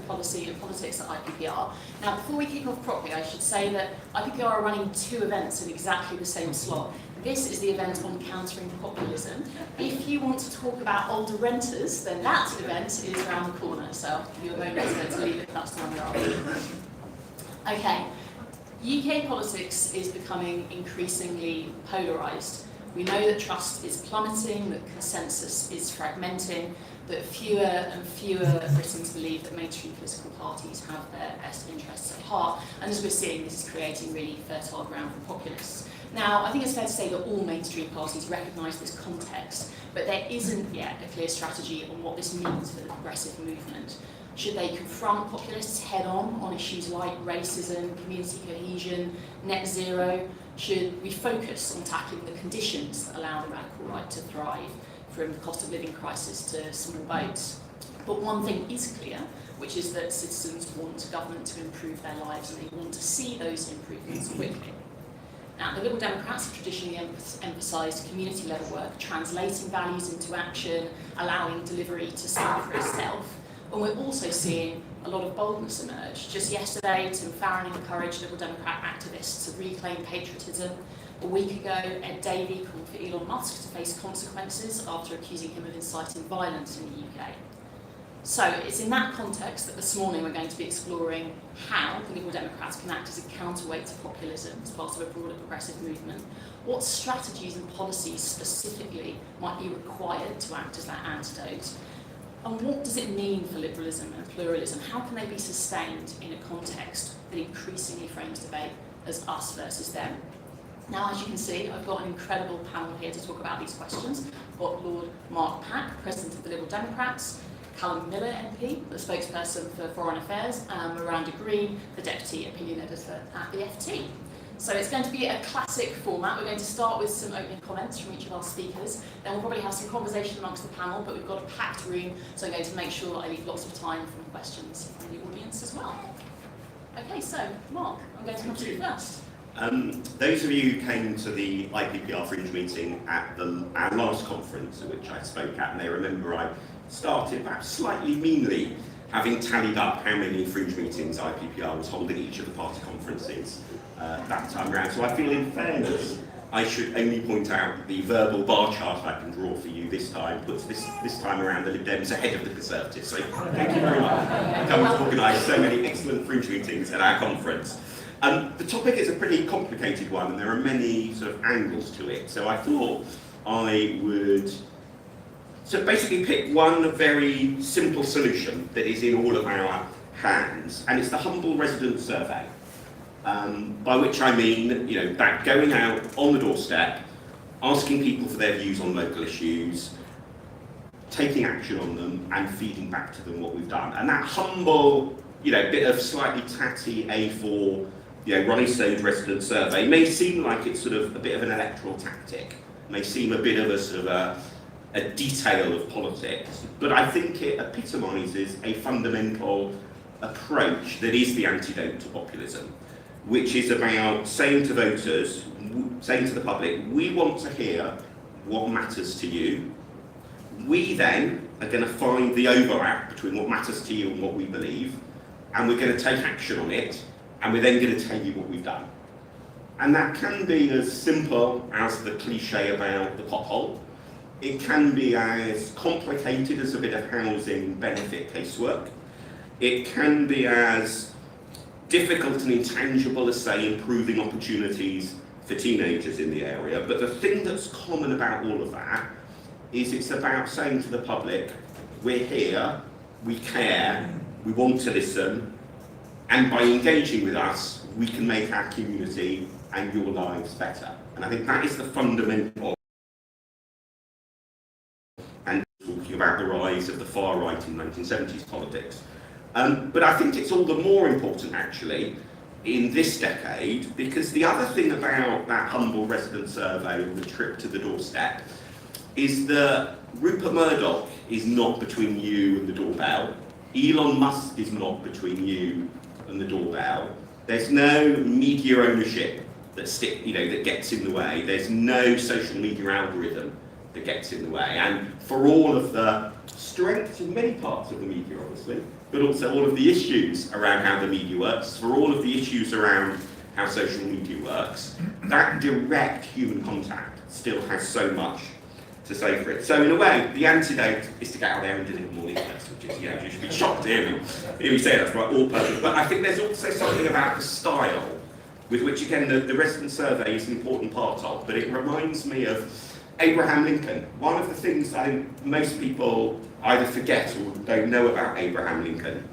Policy and Politics at IPPR. Now, before we kick off properly, I should say that IPPR are running 2 events in exactly the same slot. This is the event on countering populism. If you want to talk about older renters, then that event is around the corner. So I'll give you a moment to leave it, that's the one you're on. Okay, UK politics is becoming increasingly polarised. We know that trust is plummeting, that consensus is fragmenting, that fewer and fewer Britons believe that mainstream political parties have their best interests at heart. And as we're seeing, this is creating really fertile ground for populists. Now, I think it's fair to say that all mainstream parties recognise this context, but there isn't yet a clear strategy on what this means for the progressive movement. Should they confront populists head-on issues like racism, community cohesion, net zero? Should we focus on tackling the conditions that allow the radical right to thrive, from the cost of living crisis to small boats? But one thing is clear, which is that citizens want government to improve their lives and they want to see those improvements quickly. Now, the Liberal Democrats have traditionally emphasised community-level work, translating values into action, allowing delivery to speak for itself. And we're also seeing a lot of boldness emerge. Just yesterday, Tim Farron encouraged Liberal Democrat activists to reclaim patriotism. A week ago, Ed Davey called for Elon Musk to face consequences after accusing him of inciting violence in the UK. So it's in that context that this morning we're going to be exploring how the Liberal Democrats can act as a counterweight to populism as part of a broader progressive movement. What strategies and policies specifically might be required to act as that antidote? And what does it mean for liberalism and pluralism? How can they be sustained in a context that increasingly frames debate as us versus them? Now, as you can see, I've got an incredible panel here to talk about these questions. I've got Lord Mark Pack, President of the Liberal Democrats, Calum Miller MP, the spokesperson for Foreign Affairs, and Miranda, the Deputy Opinion Editor at the FT. So it's going to be a classic format. We're going to start with some opening comments from each of our speakers. Then we'll probably have some conversation amongst the panel, but we've got a packed room, so I'm going to make sure I leave lots of time for questions from the audience as well. Okay, so Mark, I'm going to come to you first. Those of you who came to the IPPR Fringe meeting at our last conference, at which I spoke at, may remember I started perhaps slightly meanly, having tallied up how many Fringe meetings IPPR was holding each of the party conferences that time around. So I feel, in fairness, I should only point out the verbal bar chart I can draw for you this time puts this time around the Lib Dems ahead of the Conservatives. So thank you very much for coming to organise so many excellent Fringe meetings at our conference. The topic is a pretty complicated one, and there are many sort of angles to it. So I thought I would basically pick one very simple solution that is in all of our hands, and it's the humble resident survey. By which I mean, that going out on the doorstep, asking people for their views on local issues, taking action on them, and feeding back to them what we've done. And that humble, bit of slightly tatty A4, Ronnie Stone's resident survey may seem like it's sort of a bit of an electoral tactic, may seem a bit of a sort of a detail of politics, but I think it epitomises a fundamental approach that is the antidote to populism, which is about saying to voters, saying to the public, we want to hear what matters to you. We then are going to find the overlap between what matters to you and what we believe, and we're going to take action on it, and we're then going to tell you what we've done. And that can be as simple as the cliche about the pothole. It can be as complicated as a bit of housing benefit casework. It can be as difficult and intangible as, say, improving opportunities for teenagers in the area. But the thing that's common about all of that is it's about saying to the public, we're here, we care, we want to listen, and by engaging with us, we can make our community and your lives better. And I think that is the fundamental. And talking about the rise of the far right in 1970s politics. But I think it's all the more important, actually, in this decade, because the other thing about that humble resident survey and the trip to the doorstep is that Rupert Murdoch is not between you and the doorbell. Elon Musk is not between you and the doorbell. There's no media ownership that gets in the way. There's no social media algorithm that gets in the way. And for all of the strengths in many parts of the media, obviously, but also all of the issues around how the media works, for all of the issues around how social media works, that direct human contact still has so much to say for it. So in a way, the antidote is to get out there and deliver more leaflets, which is, you should be shocked to hear me say that's right, all purpose. But I think there's also something about the style, with which, again, the resident survey is an important part of, but it reminds me of Abraham Lincoln. One of the things I think most people either forget or don't know about Abraham Lincoln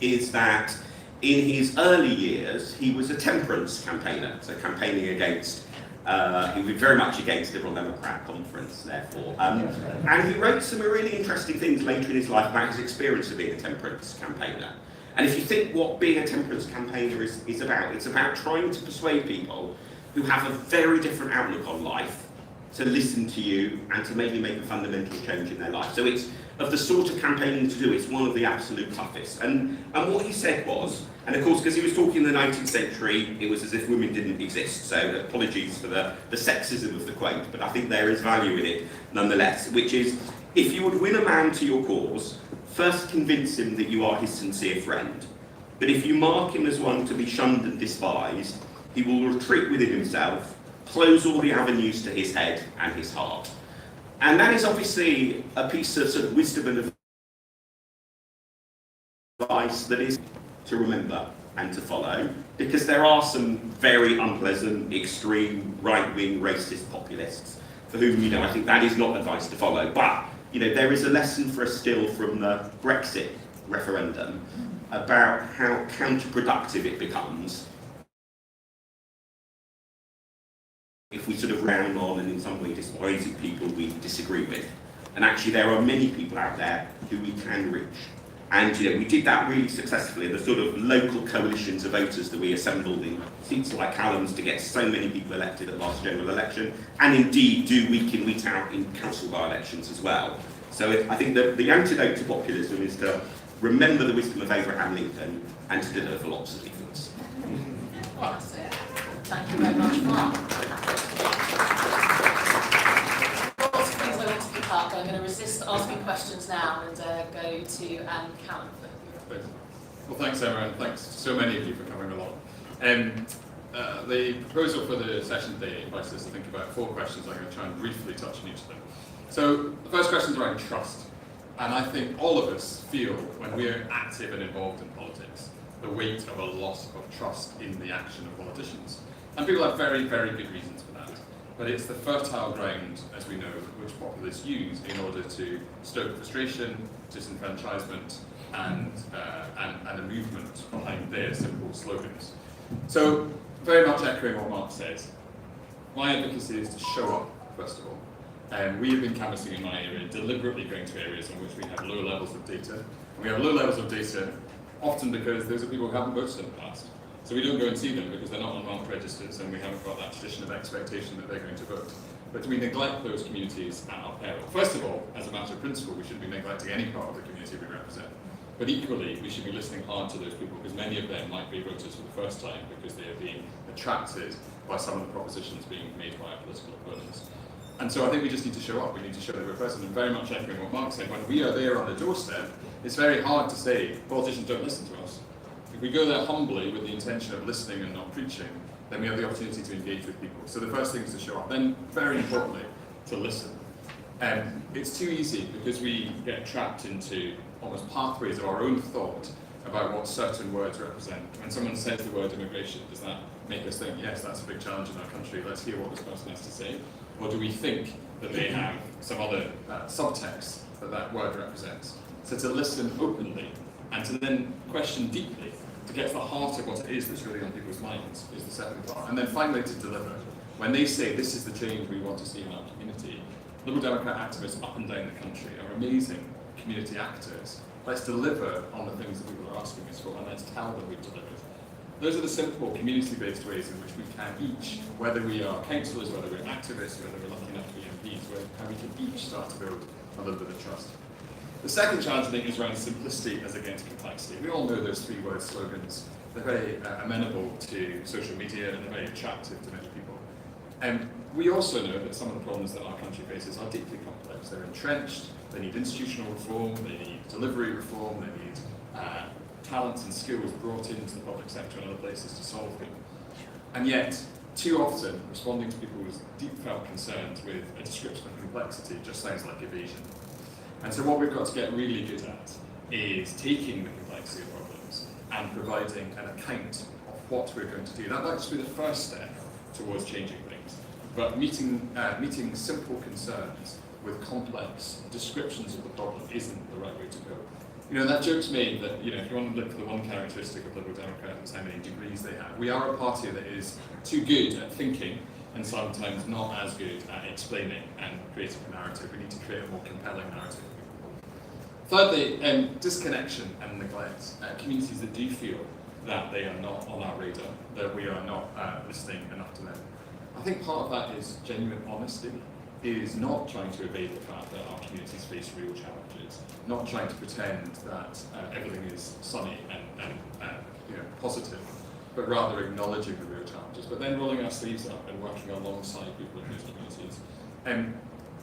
is that in his early years, he was a temperance campaigner, so campaigning against, he was very much against Liberal Democrat conference, therefore. And he wrote some really interesting things later in his life about his experience of being a temperance campaigner. And if you think what being a temperance campaigner is about, it's about trying to persuade people who have a very different outlook on life to listen to you and to maybe make a fundamental change in their life. So it's of the sort of campaigning to do, it's one of the absolute toughest. And what he said was, and of course, because he was talking in the 19th century, it was as if women didn't exist. So apologies for the sexism of the quote, but I think there is value in it nonetheless, which is, if you would win a man to your cause, first convince him that you are his sincere friend. But if you mark him as one to be shunned and despised, he will retreat within himself, close all the avenues to his head and his heart. And that is obviously a piece of sort of wisdom and advice that is to remember and to follow, because there are some very unpleasant, extreme, right-wing, racist populists for whom, I think that is not advice to follow. But, there is a lesson for us still from the Brexit referendum about how counterproductive it becomes if we sort of round on and in some way despising people we disagree with. And actually there are many people out there who we can reach. And we did that really successfully, the sort of local coalitions of voters that we assembled in seats like Calum's to get so many people elected at last general election, and indeed do week in, week out in council by-elections as well. So I think the antidote to populism is to remember the wisdom of Abraham Lincoln and to deliver lots of leaflets. Well, that's it. Thank you very much, Mark. Lots of things I want to pick up. I'm going to resist asking questions now and go to Calum. Well, thanks, Emma, and thanks to so many of you for coming along. The proposal for the session today invites us to think about 4 questions. I'm going to try and briefly touch on each of them. So the first question is around trust. And I think all of us feel, when we're active and involved in politics, the weight of a loss of trust in the action of politicians. And people have very, very good reasons for that. But it's the fertile ground, as we know, which populists use in order to stoke frustration, disenfranchisement, and a movement behind their simple slogans. So, very much echoing what Mark says, my advocacy is to show up, first of all. We have been canvassing in my area, deliberately going to areas in which we have low levels of data. And we have low levels of data often because those are people who haven't voted in the past. So we don't go and see them because they're not on marked registers and we haven't got that tradition of expectation that they're going to vote. But we neglect those communities at our peril. First of all, as a matter of principle, we shouldn't be neglecting any part of the community we represent. But equally, we should be listening hard to those people because many of them might be voters for the first time because they are being attracted by some of the propositions being made by our political opponents. And so I think we just need to show up, we need to show that we're present, and very much echoing what Mark said, when we are there on the doorstep, it's very hard to say, politicians don't listen to us. If we go there humbly with the intention of listening and not preaching, then we have the opportunity to engage with people. So the first thing is to show up. Then, very importantly, to listen. It's too easy because we get trapped into almost pathways of our own thought about what certain words represent. When someone says the word immigration, does that make us think, yes, that's a big challenge in our country, let's hear what this person has to say? Or do we think that they have some other subtext that word represents? So to listen openly and to then question deeply, to get to the heart of what it is that's really on people's minds is the second part. And then finally to deliver. When they say this is the change we want to see in our community, Liberal Democrat activists up and down the country are amazing community actors. Let's deliver on the things that people are asking us for and let's tell them we've delivered. Those are the simple community-based ways in which we can each, whether we are councillors, whether we're activists, whether we're lucky enough to be MPs, how we can each start to build a little bit of trust. The second challenge, I think, is around simplicity as against complexity. We all know those 3-word slogans. They're very amenable to social media and they're very attractive to many people. We also know that some of the problems that our country faces are deeply complex. They're entrenched, they need institutional reform, they need delivery reform, they need talents and skills brought into the public sector and other places to solve them. And yet, too often, responding to people's deep felt concerns with a description of complexity just sounds like evasion. And so what we've got to get really good at is taking the complexity of problems and providing an account of what we're going to do. That might just be the first step towards changing things. But meeting simple concerns with complex descriptions of the problem isn't the right way to go. You know, that joke's made that, you know, if you want to look for the one characteristic of Liberal Democrats, how many degrees they have. We are a party that is too good at thinking and sometimes not as good at explaining and creating a narrative. We need to create a more compelling narrative. Thirdly, disconnection and neglect. Communities that do feel that they are not on our radar, that we are not listening enough to them. I think part of that is genuine honesty, is not trying to evade the fact that our communities face real challenges, not trying to pretend that everything is sunny and positive, but rather acknowledging the real challenges, but then rolling our sleeves up and working alongside people in those communities.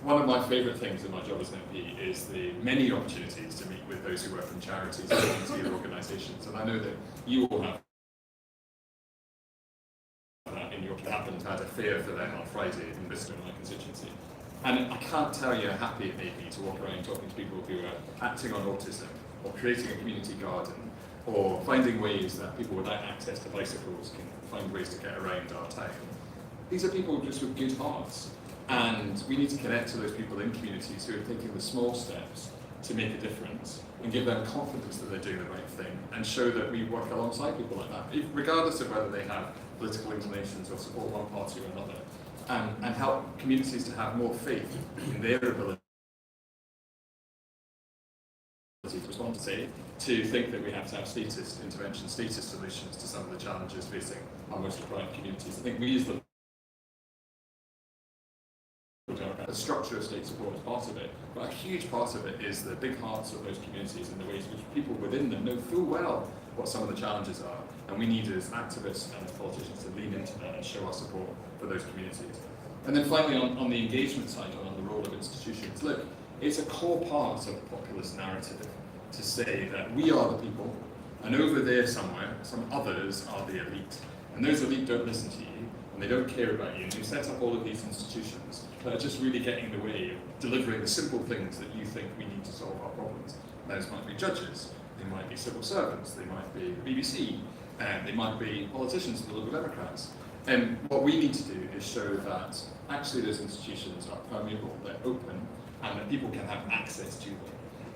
One of my favourite things in my job as an MP is the many opportunities to meet with those who work in charities and volunteer organisations, and I know that you all have that in your happened had a fair for them on Friday in Bristol, my constituency. And I can't tell you how happy it made me to walk around talking to people who are acting on autism, or creating a community garden, or finding ways that people without access to bicycles can find ways to get around our town. These are people just with good hearts, and we need to connect to those people in communities who are taking the small steps to make a difference, and give them confidence that they're doing the right thing, and show that we work alongside people like that, regardless of whether they have political inclinations or support one party or another, and help communities to have more faith in their ability to respond to think that we have to have statist intervention, statist solutions to some of the challenges facing our most deprived communities. I think we use the structure of state support as part of it, but a huge part of it is the big hearts of those communities and the ways in which people within them know full well what some of the challenges are, and we need as activists and as politicians to lean into that and show our support for those communities. And then finally on the engagement side, on the role of institutions, look, it's a core part of the populist narrative to say that we are the people, and over there somewhere, some others are the elite, and those elite don't listen to you, and they don't care about you, and you set up all of these institutions that are just really getting in the way of delivering the simple things that you think we need to solve our problems. Those might be judges, they might be civil servants, they might be the BBC, and they might be politicians and the Liberal Democrats. And what we need to do is show that actually those institutions are permeable, they're open, and that people can have access to them.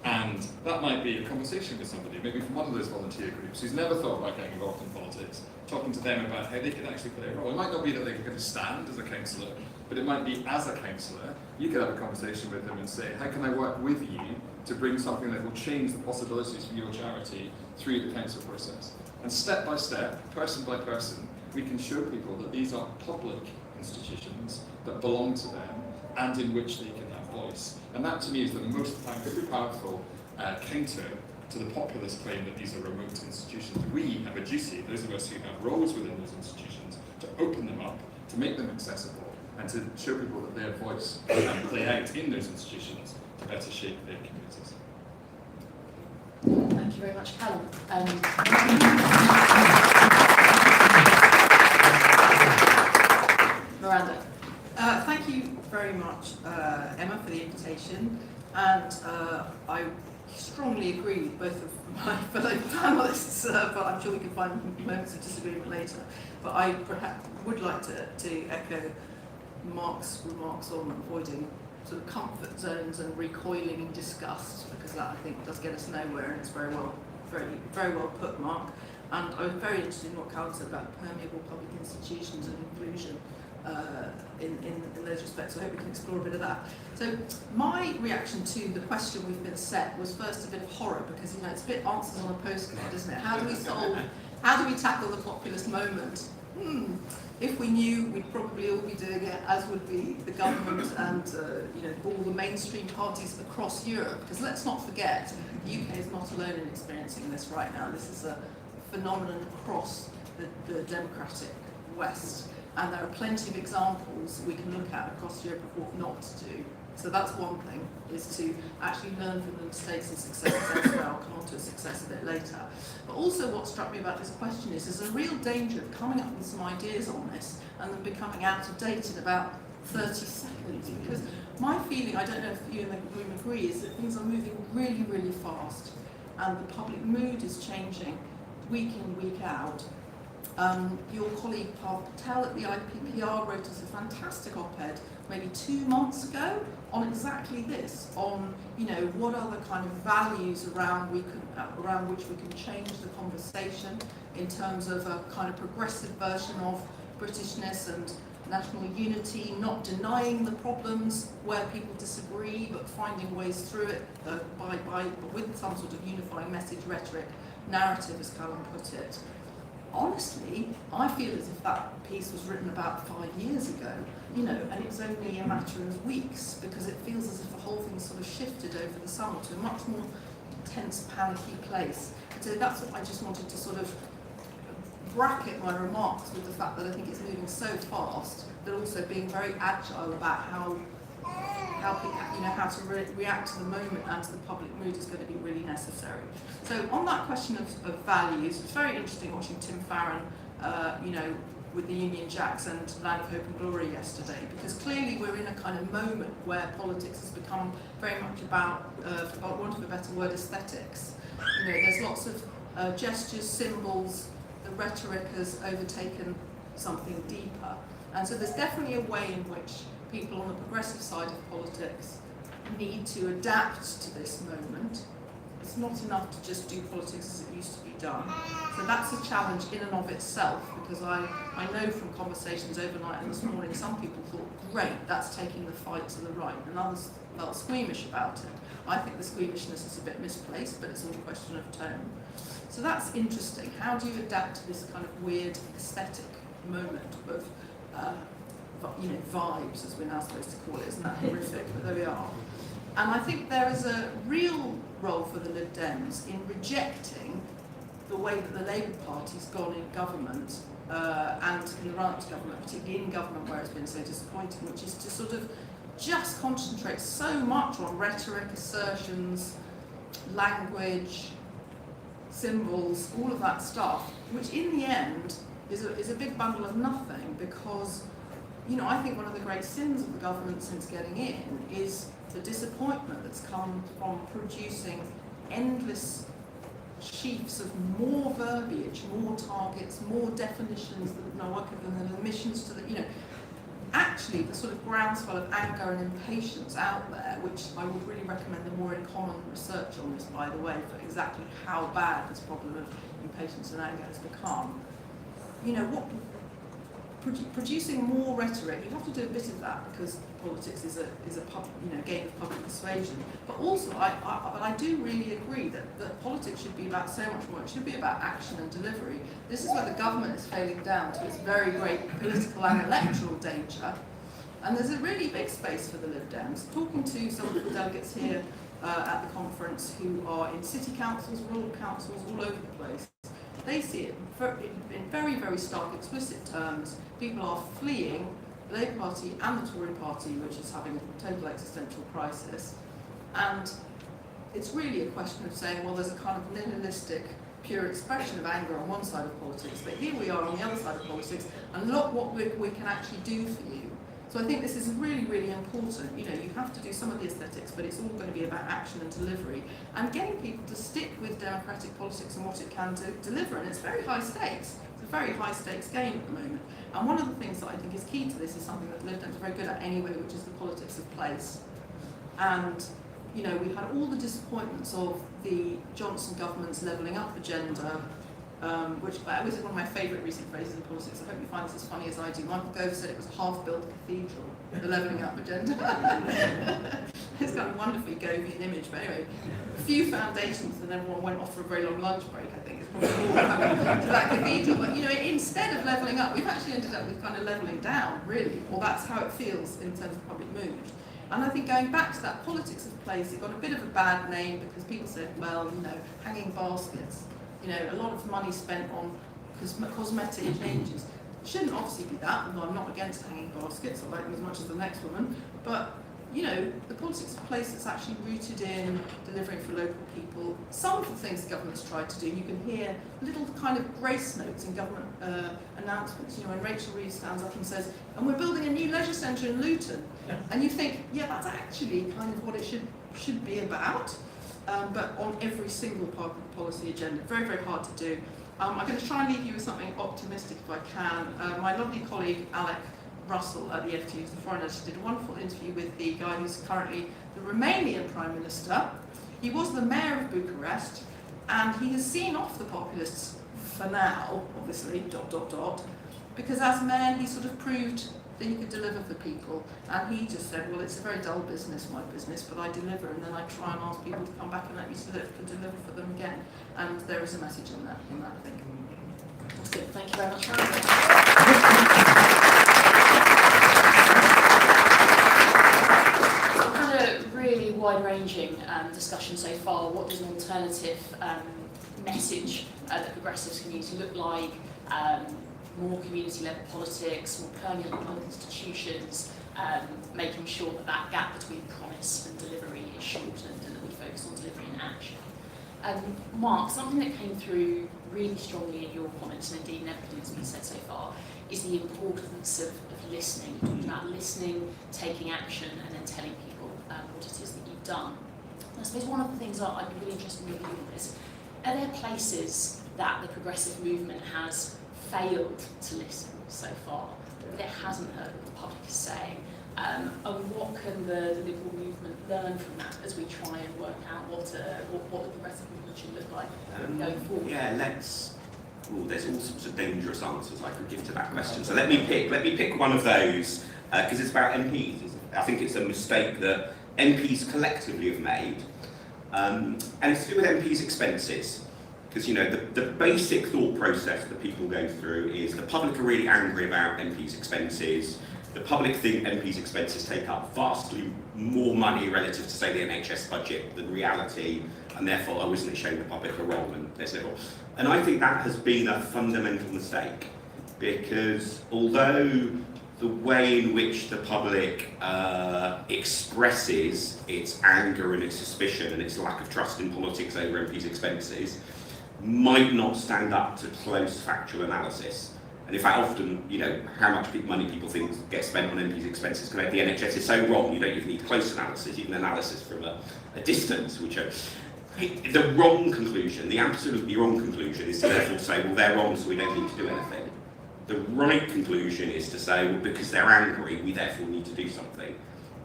And that might be a conversation with somebody, maybe from one of those volunteer groups who's never thought about getting involved in politics, talking to them about how they can actually play a role. It might not be that they're going to stand as a councillor, but it might be as a councillor, you could have a conversation with them and say, how can I work with you to bring something that will change the possibilities for your charity through the council process? And step by step, person by person, we can show people that these are public institutions that belong to them and in which they can have voice. And that to me is the most powerful counter to the populist claim that these are remote institutions. We have a duty, those of us who have roles within those institutions, to open them up, to make them accessible, and to show people that their voice can play out in those institutions to better shape their communities. Thank you very much, Calum. Miranda. Thank you very much, Emma, for the invitation, and I strongly agree with both of my fellow panellists, but I'm sure we can find moments of disagreement later. But I perhaps would like to echo Mark's remarks on avoiding sort of comfort zones and recoiling in disgust, because that I think does get us nowhere, and it's very well put, Mark. And I was very interested in what Calum said about permeable public institutions and inclusion in those respects. So I hope we can explore a bit of that. So my reaction to the question we've been set was first a bit of horror, because it's a bit answers on a postcard, isn't it? How do we tackle the populist moment? If we knew, we'd probably all be doing it, as would be the government and all the mainstream parties across Europe. Because let's not forget, the UK is not alone in experiencing this right now. This is a phenomenon across the democratic West. And there are plenty of examples we can look at across Europe of what not to do So that's one thing, is to actually learn from the mistakes and successes elsewhere. I'll come on to a success a bit later. But also what struck me about this question is there's a real danger of coming up with some ideas on this and then becoming out of date in about 30 seconds. Because my feeling, I don't know if you in the room agree, is that things are moving really, really fast and the public mood is changing week in, week out. Your colleague Patel at the IPPR wrote us a fantastic op-ed maybe 2 months ago on exactly this, on what are the kind of values around which we can change the conversation in terms of a kind of progressive version of Britishness and national unity, not denying the problems where people disagree, but finding ways through it with some sort of unifying message, rhetoric, narrative, as Calum put it. Honestly, I feel as if that piece was written about 5 years ago, and it's only a matter of weeks, because it feels as if the whole thing sort of shifted over the summer to a much more tense, panicky place. So that's what I just wanted to sort of bracket my remarks with the fact that I think it's moving so fast, but also being very agile about how to react to the moment and to the public mood is going to be really necessary. So on that question of values, it's very interesting watching Tim Farron, with the Union Jacks and Land of Hope and Glory yesterday, because clearly we're in a kind of moment where politics has become very much about, for want of a better word, aesthetics. There's lots of gestures, symbols, the rhetoric has overtaken something deeper. And so there's definitely a way in which people on the progressive side of politics need to adapt to this moment. It's not enough to just do politics as it used to be done. So that's a challenge in and of itself, because I know from conversations overnight and this morning, some people thought, great, that's taking the fight to the right, and others felt squeamish about it. I think the squeamishness is a bit misplaced, but it's all a question of tone. So that's interesting. How do you adapt to this kind of weird aesthetic moment of vibes, as we're now supposed to call it? Isn't that horrific? But there we are. And I think there is a real role for the Lib Dems in rejecting the way that the Labour Party's gone in government and in the run-up to government, particularly in government where it's been so disappointing, which is to sort of just concentrate so much on rhetoric, assertions, language, symbols, all of that stuff, which in the end is a big bundle of nothing, because I think one of the great sins of the government since getting in is the disappointment that's come from producing endless sheafs of more verbiage, more targets, more definitions that no one can, and admissions to the, actually the sort of groundswell of anger and impatience out there, which I would really recommend the more in common research on this, by the way, for exactly how bad this problem of impatience and anger has become. Producing more rhetoric, you have to do a bit of that because politics is a game of public persuasion. But also, I do really agree that politics should be about so much more. It should be about action and delivery. This is where the government is failing down to its very great political and electoral danger. And there's a really big space for the Lib Dems. Talking to some of the delegates here at the conference who are in city councils, rural councils, all over the place, they see it in very, very stark, explicit terms. People are fleeing the Labour Party and the Tory Party, which is having a total existential crisis. And it's really a question of saying, well, there's a kind of nihilistic, pure expression of anger on one side of politics, but here we are on the other side of politics, and look what we can actually do for you. So I think this is really, really important. You have to do some of the aesthetics, but it's all going to be about action and delivery, and getting people to stick with democratic politics and what it can deliver. And it's very high stakes. It's a very high stakes game at the moment. And one of the things that I think is key to this is something that Lib Dems are very good at anyway, which is the politics of place. And we had all the disappointments of the Johnson government's levelling up agenda, which was one of my favourite recent phrases in politics. I hope you find this as funny as I do. Michael Gove said it was a half-built cathedral, the levelling up agenda. It's kind of wonderfully Govian image, but anyway, a few foundations and everyone went off for a very long lunch break, I think. It's probably more to that cathedral. But instead of levelling up, we've actually ended up with kind of levelling down, really, or that's how it feels in terms of public mood. And I think going back to that politics of place, it got a bit of a bad name because people said, well, hanging baskets. A lot of money spent on cosmetic changes. It shouldn't obviously be that, although I'm not against hanging baskets. I like them as much as the next woman. But you know, the politics of place that's actually rooted in delivering for local people. Some of the things the government's tried to do, you can hear little kind of grace notes in government announcements. You know, when Rachel Reeves stands up and says, and we're building a new leisure centre in Luton. Yeah. And you think, yeah, that's actually kind of what it should be about. But on every single part of the policy agenda, very, very hard to do. I'm going to try and leave you with something optimistic if I can. My lovely colleague, Alec Russell at the FT, who's the foreign editor, did a wonderful interview with the guy who's currently the Romanian Prime Minister. He was the mayor of Bucharest, and he has seen off the populists for now, obviously, ... because as mayor he sort of proved that he could deliver for people, and he just said, well, it's a very dull business, my business, but I deliver, and then I try and ask people to come back and let me deliver for them again. And there is a message in that, I think. That's good. Thank you very much. We've had a really wide-ranging discussion so far. What does an alternative message that progressives can use look like? More community-led politics, more permeable institutions, making sure that that gap between promise and delivery is shortened and that we focus on delivery and action. Mark, something that came through really strongly in your comments, and indeed in everything that's been said so far, is the importance of listening. You talked about listening, taking action, and then telling people what it is that you've done. And I suppose one of the things that I'd be really interested in your view on is, are there places that the progressive movement has failed to listen so far, that it hasn't heard what the public is saying? And what can the liberal movement learn from that as we try and work out what the progressive movement should look like going forward? Yeah, there's all sorts of dangerous answers I could give to that question. So let me pick one of those, because it's about MPs. I think it's a mistake that MPs collectively have made, and it's to do with MPs' expenses. Because, you know, the basic thought process that people go through is the public are really angry about MPs' expenses. The public think MPs' expenses take up vastly more money relative to, say, the NHS budget than reality, and therefore, oh, isn't it showing the public are wrong? And there's no. And I think that has been a fundamental mistake, because although the way in which the public expresses its anger and its suspicion and its lack of trust in politics over MPs' expenses might not stand up to close factual analysis. And in fact, often, you know, how much money people think gets spent on MPs' expenses compared to the NHS is so wrong, you don't even need close analysis, even analysis from a distance, which are the wrong conclusion, the absolutely wrong conclusion is to therefore say, well, they're wrong, so we don't need to do anything. The right conclusion is to say, well, because they're angry, we therefore need to do something.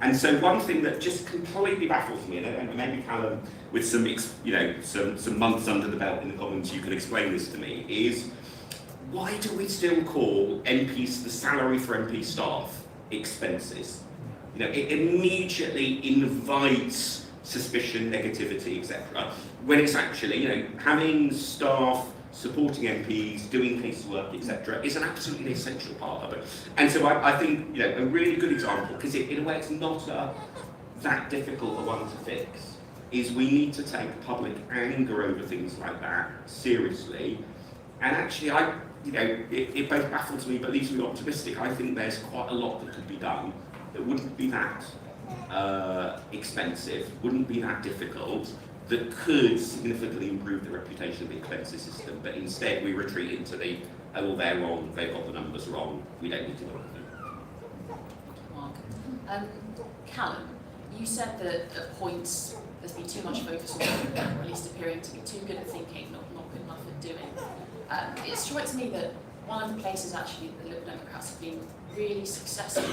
And so one thing that just completely baffles me, and maybe Calum, with some months under the belt in the Commons, you can explain this to me, is why do we still call MPs, the salary for MP staff, expenses? You know, it immediately invites suspicion, negativity, etc. When it's actually, you know, having staff supporting MPs, doing casework, etc., is an absolutely essential part of it. And so I think, you know, a really good example, because in a way it's not that difficult a one to fix, is we need to take public anger over things like that seriously. And actually, it both baffles me but leaves me optimistic. I think there's quite a lot that could be done that wouldn't be that expensive, wouldn't be that difficult, that could significantly improve the reputation of the expenses system, but instead we retreat into the, oh, well, they're wrong, they've got the numbers wrong, we don't need to do anything. Mark. Calum, you said that at points there's been too much focus on or at least appearing to be too good at thinking, not good enough at doing. It strikes me that one of the places actually that the Lib Democrats have been really successful,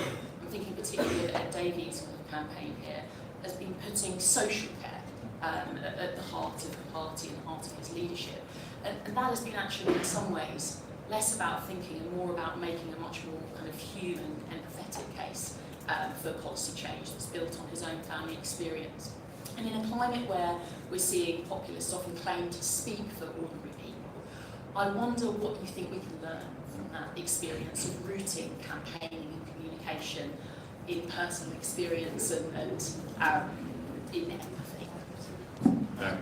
I'm thinking particularly of Ed Davies' campaign here, has been putting social care at the heart of the party and the heart of his leadership. And that has been actually in some ways less about thinking and more about making a much more kind of human, empathetic case for policy change that's built on his own family experience. And in a climate where we're seeing populists often claim to speak for ordinary people, I wonder what you think we can learn from that experience of rooting campaigning and communication in personal experience and in empathy.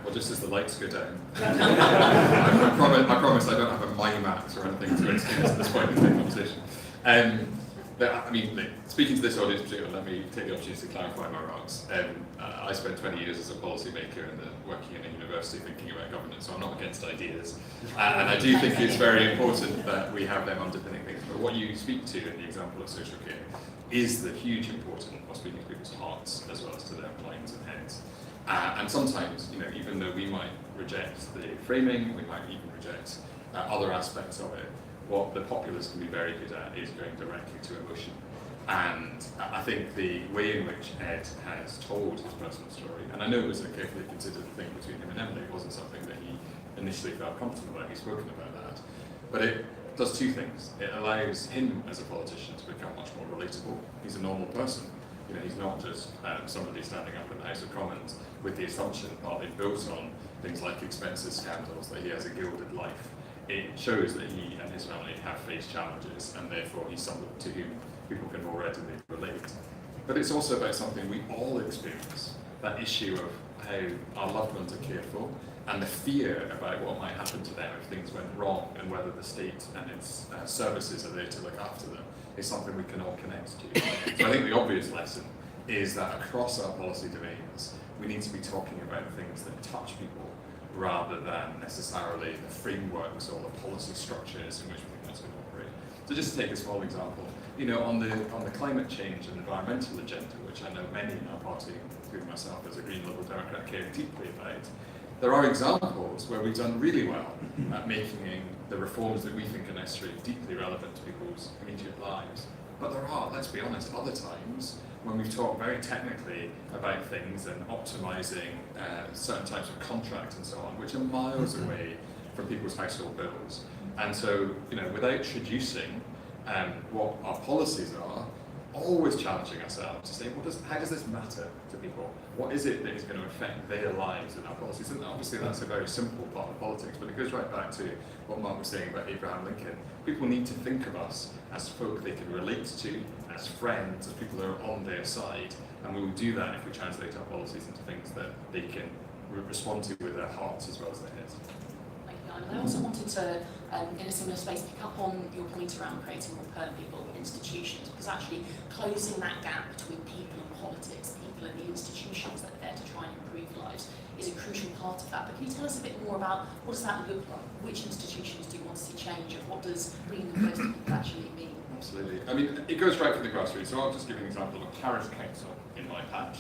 Well, just as the lights go down, I promise I don't have a mime act or anything to experience at this point in the conversation. I mean, speaking to this audience in particular, let me take the opportunity to clarify my remarks. I spent 20 years as a policymaker and working in a university thinking about governance, so I'm not against ideas. And I do think it's very important that we have them underpinning things. But what you speak to in the example of social care is the huge importance of speaking to people's hearts as well as to their minds and heads. And sometimes, even though we might reject the framing, we might even reject other aspects of it, what the populace can be very good at is going directly to emotion. And I think the way in which Ed has told his personal story, and I know it was a carefully considered thing between him and Emily, it wasn't something that he initially felt comfortable about, he's spoken about that. But it does two things. It allows him as a politician to become much more relatable. He's a normal person. He's not just somebody standing up in the House of Commons with the assumption, partly built on things like expenses scandals, that he has a gilded life. It shows that he and his family have faced challenges, and therefore he's someone to whom people can more readily relate. But it's also about something we all experience, that issue of how our loved ones are cared for, and the fear about what might happen to them if things went wrong, and whether the state and its services are there to look after them, is something we can all connect to. So I think the obvious lesson is that across our policy domains, we need to be talking about things that touch people, rather than necessarily the frameworks or the policy structures in which we think that's going to operate. So just to take a small example, on the climate change and environmental agenda, which I know many in our party, including myself as a Green Liberal Democrat, care deeply about, there are examples where we've done really well at making the reforms that we think are necessary deeply relevant to people's immediate lives. But there are, let's be honest, other times when we've talked very technically about things and optimising certain types of contract and so on, which are miles away from people's household bills. And so, without traducing what our policies are, always challenging ourselves to say, how does this matter to people? What is it that is going to affect their lives in our policies? And obviously that's a very simple part of politics, but it goes right back to what Mark was saying about Abraham Lincoln. People need to think of us as folk they can relate to, as friends, as people that are on their side, and we will do that if we translate our policies into things that they can respond to with their hearts as well as their heads. Thank you, Alan. I also wanted to, in a similar space, pick up on your point around creating more permanent people institutions, because actually closing that gap between people and politics, people and the institutions that are there to try and improve lives, is a crucial part of that. But can you tell us a bit more about what does that look like? Which institutions do you want to see change, and what does bringing them close to people actually mean? Absolutely. I mean, it goes right from the grassroots. So I'll just give an example of a parish council in my patch.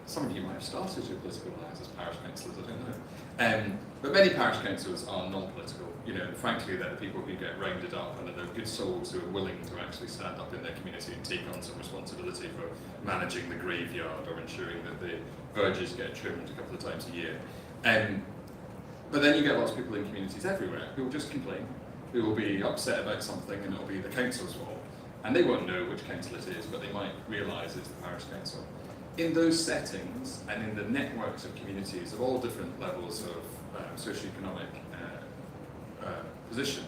Some of you might have started your political lives as parish councillors, I don't know. But many parish councils are non-political. Frankly, they're the people who get rounded up, and they're good souls who are willing to actually stand up in their community and take on some responsibility for managing the graveyard or ensuring that the verges get trimmed a couple of times a year. But then you get lots of people in communities everywhere who will just complain, who will be upset about something, and it'll be the council's fault. And they won't know which council it is, but they might realise it's the parish council. In those settings, and in the networks of communities of all different levels of socioeconomic position,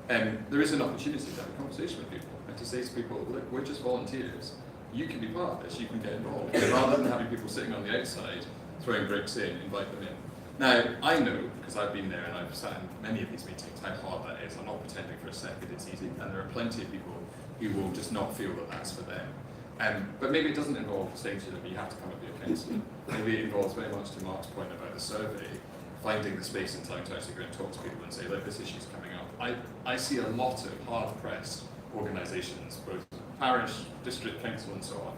there is an opportunity to have a conversation with people and to say to people, look, we're just volunteers. You can be part of this, you can get involved. Rather than having people sitting on the outside, throwing bricks in, invite them in. Now, I know, because I've been there and I've sat in many of these meetings, how hard that is. I'm not pretending for a second it's easy, and there are plenty of people who will just not feel that that's for them. But maybe it doesn't involve saying to them, you have to come and be a councillor. Maybe it involves very much to Mark's point about the survey, finding the space and time to actually go and talk to people and say, look, this issue's coming up. I see a lot of hard-pressed organisations, both parish, district council and so on,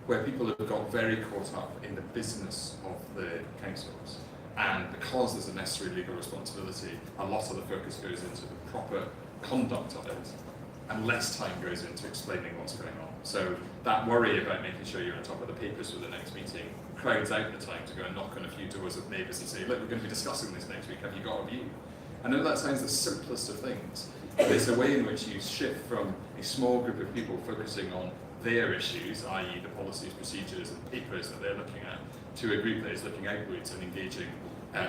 where people have got very caught up in the business of the councils. And because there's a necessary legal responsibility, a lot of the focus goes into the proper conduct of it, and less time goes into explaining what's going on. So that worry about making sure you're on top of the papers for the next meeting crowds out the time to go and knock on a few doors of neighbours and say, look, we're going to be discussing this next week, have you got a view? I know that sounds the simplest of things, but it's a way in which you shift from a small group of people focusing on their issues, i.e. the policies, procedures and papers that they're looking at, to a group that is looking outwards and engaging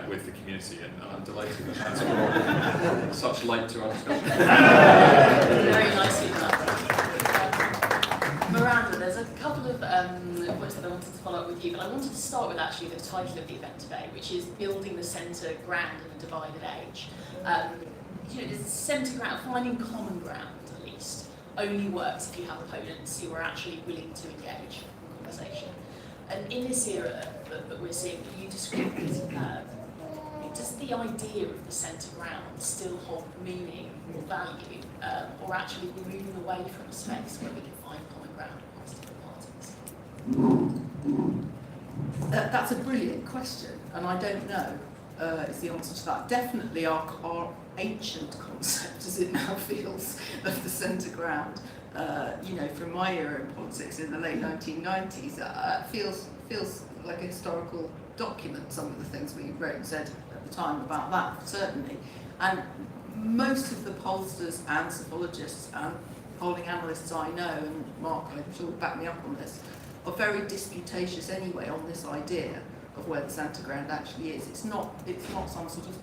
with the community, and I'm delighted that that's brought such light to our discussion. Very nicely done. Miranda, there's a couple of points that I wanted to follow up with you, but I wanted to start with actually the title of the event today, which is Building the Centre Ground in a Divided Age. The centre ground, finding common ground at least, only works if you have opponents who are actually willing to engage in conversation. And in this era that we're seeing, you describe does the idea of the centre ground still hold meaning or value, or actually we're moving away from a space where we can find common ground across different parties? That's a brilliant question, and I don't know is the answer to that. Definitely our ancient concept, as it now feels, of the centre ground, from my era in politics in the late 1990s, feels like a historical document, some of the things we wrote and said at the time about that, certainly. And most of the pollsters and psephologists and polling analysts I know, and Mark, I'm sure will back me up on this, are very disputatious anyway on this idea of where the centre ground actually is. It's not some sort of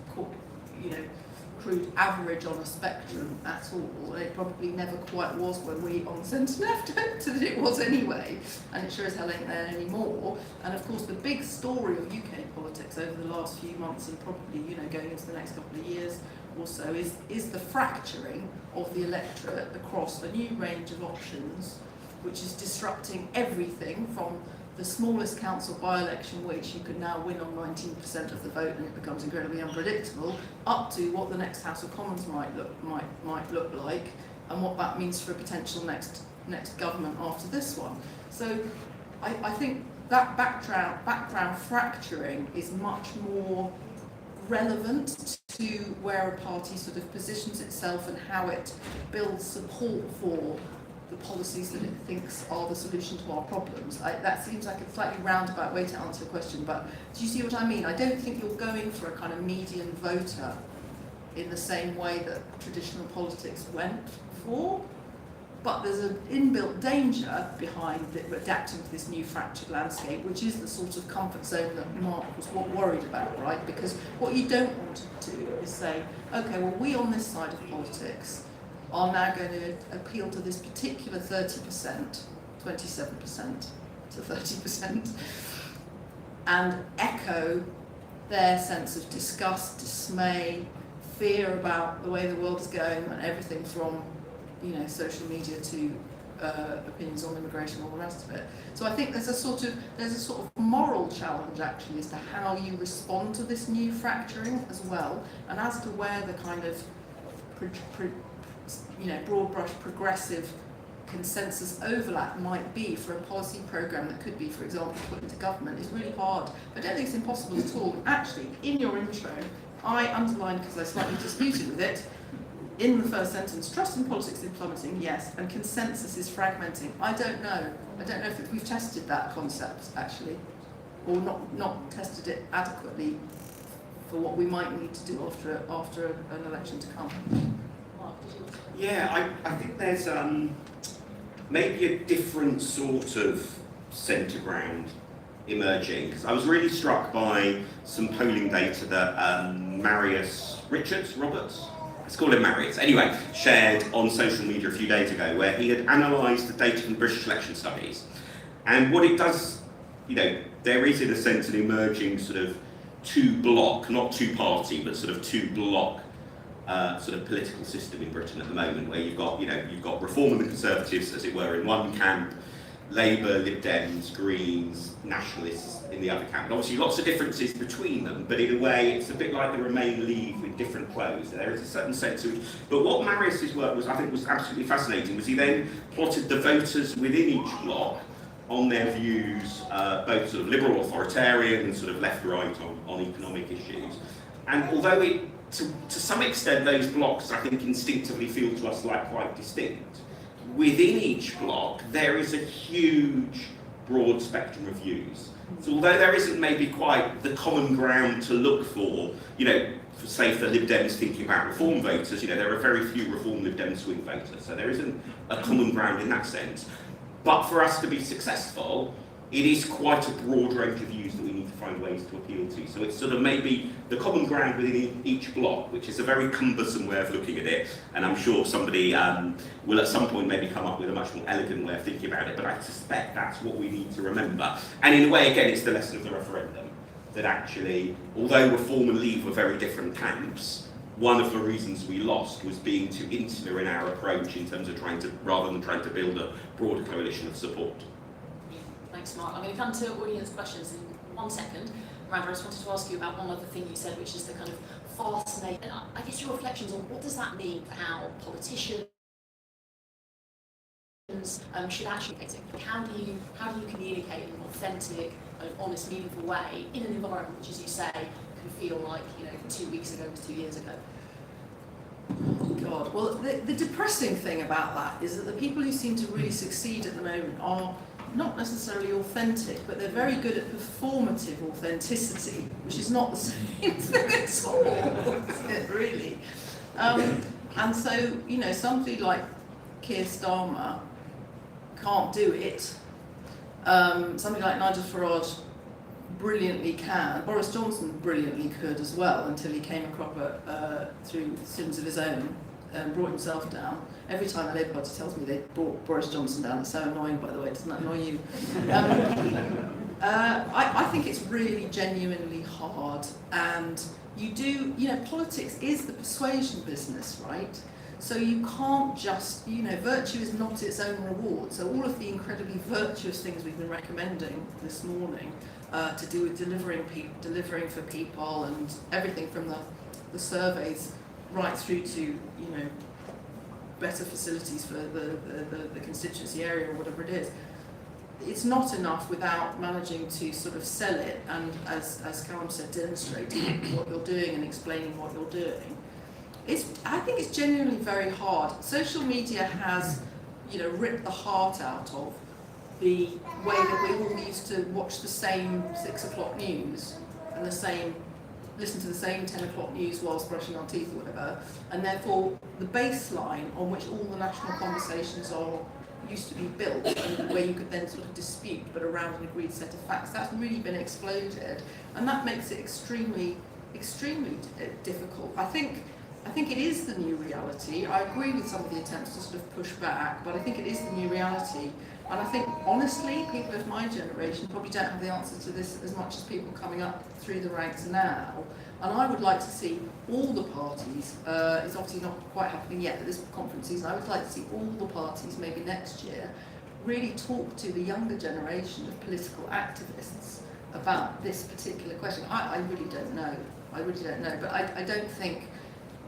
crude average on a spectrum at all. It probably never quite was when we on centre left hoped that it was anyway, and it sure as hell ain't there anymore. And of course the big story of UK politics over the last few months, and probably going into the next couple of years or so, is the fracturing of the electorate across a new range of options, which is disrupting everything from the smallest council by-election, which you can now win on 19% of the vote and it becomes incredibly unpredictable, up to what the next House of Commons might look like, and what that means for a potential next government after this one. So I think that background fracturing is much more relevant to where a party sort of positions itself and how it builds support for the policies that it thinks are the solution to our problems. That seems like a slightly roundabout way to answer a question, but do you see what I mean? I don't think you're going for a kind of median voter in the same way that traditional politics went for, but there's an inbuilt danger behind adapting to this new fractured landscape, which is the sort of comfort zone that Mark was worried about, right? Because what you don't want to do is say, okay, well, we on this side of politics are now going to appeal to this particular 30%, 27% to 30%, and echo their sense of disgust, dismay, fear about the way the world is going, and everything from social media to opinions on immigration, all the rest of it. So I think there's a sort of moral challenge actually as to how you respond to this new fracturing as well, and as to where the kind of broad brush progressive consensus overlap might be for a policy programme that could be, for example, put into government is really hard. I don't think it's impossible at all. Actually, in your intro, I underlined, because I slightly disputed with it, in the first sentence, trust in politics is plummeting, yes, and consensus is fragmenting. I don't know if we've tested that concept, actually, or not tested it adequately for what we might need to do after an election to come. Yeah, I think there's maybe a different sort of centre ground emerging, because I was really struck by some polling data that Marius Roberts, let's call him Marius, anyway, shared on social media a few days ago, where he had analysed the data from the British election studies. And what it does, there is in a sense an emerging sort of two-block, not two-party, but sort of two-block sort of political system in Britain at the moment, where you've got Reform and the Conservatives, as it were, in one camp, Labour, Lib Dems, Greens, Nationalists in the other camp. And obviously lots of differences between them, but in a way it's a bit like the Remain Leave with different clothes. There is a certain sense of... But what Marius's work was absolutely fascinating, was he then plotted the voters within each bloc on their views, both sort of liberal authoritarian and sort of left-right on economic issues. And although to some extent those blocks, I think, instinctively feel to us like quite distinct, within each block there is a huge broad spectrum of views. So although there isn't maybe quite the common ground to look for, say for Lib Dems thinking about Reform voters, there are very few Reform Lib Dem swing voters, so there isn't a common ground in that sense. But for us to be successful, it is quite a broad range of views that we need to find ways to appeal to. So it's sort of maybe the common ground within each block, which is a very cumbersome way of looking at it, and I'm sure somebody will at some point maybe come up with a much more elegant way of thinking about it, but I suspect that's what we need to remember. And in a way, again, it's the lesson of the referendum, that actually, although Reform and Leave were very different camps, one of the reasons we lost was being too insular in our approach in terms of rather than trying to build a broader coalition of support. Thanks, Mark. I'm going to come to audience questions in 1 second. Miranda, I just wanted to ask you about one other thing you said, which is the kind of fascinating, I guess your reflections on what does that mean for how politicians should actually be communicating. How do you communicate in an authentic, honest, meaningful way in an environment which, as you say, can feel like 2 weeks ago was 2 years ago? Oh God. Well, the depressing thing about that is that the people who seem to really succeed at the moment are not necessarily authentic, but they're very good at performative authenticity, which is not the same thing at all, is it, really? And so, somebody like Keir Starmer can't do it. Somebody like Nigel Farage brilliantly can. Boris Johnson brilliantly could as well, until he came a cropper through sins of his own and brought himself down. Every time the Labour Party tells me they brought Boris Johnson down, it's so annoying, by the way, doesn't that annoy you? I think it's really genuinely hard, and you do, politics is the persuasion business, right? So you can't just, virtue is not its own reward. So all of the incredibly virtuous things we've been recommending this morning to do with delivering for people and everything from the surveys right through to, better facilities for the constituency area or whatever it is. It's not enough without managing to sort of sell it and, as Calum said, demonstrating what you're doing and explaining what you're doing. I think it's genuinely very hard. Social media has, ripped the heart out of the way that we all used to watch the same 6 o'clock news and listen to the same 10 o'clock news whilst brushing our teeth or whatever, and therefore the baseline on which all the national conversations used to be built, and where you could then sort of dispute but around an agreed set of facts, that's really been exploded, and that makes it extremely difficult. I think it is the new reality. I agree with some of the attempts to sort of push back, but I think it is the new reality. And I think, honestly, people of my generation probably don't have the answer to this as much as people coming up through the ranks now. And I would like to see all the parties, it's obviously not quite happening yet at this conference season, I would like to see all the parties, maybe next year, really talk to the younger generation of political activists about this particular question. I really don't know. But I don't think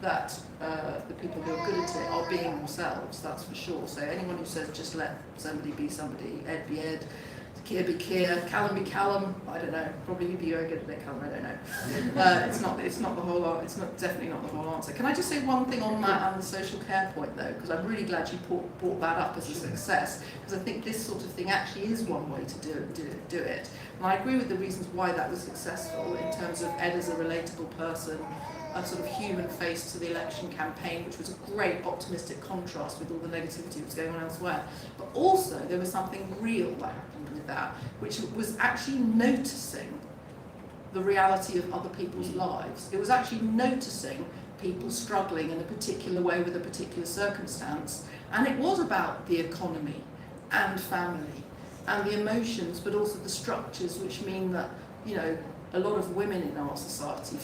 that the people who are good at it are being themselves, that's for sure. So anyone who says just let somebody be somebody, Ed be Ed, Keir be Keir, Calum be Calum, I don't know, probably you'd be very good at it, Calum, I don't know. It's not the whole, it's not definitely not the whole answer. Can I just say one thing on that and the social care point though, because I'm really glad you brought that up as a success, because I think this sort of thing actually is one way to do it. And I agree with the reasons why that was successful in terms of Ed as a relatable person, a sort of human face to the election campaign, which was a great optimistic contrast with all the negativity that was going on elsewhere. But also there was something real that happened with that, which was actually noticing the reality of other people's lives. It was actually noticing people struggling in a particular way with a particular circumstance. And it was about the economy and family and the emotions, but also the structures, which mean that, a lot of women in our society,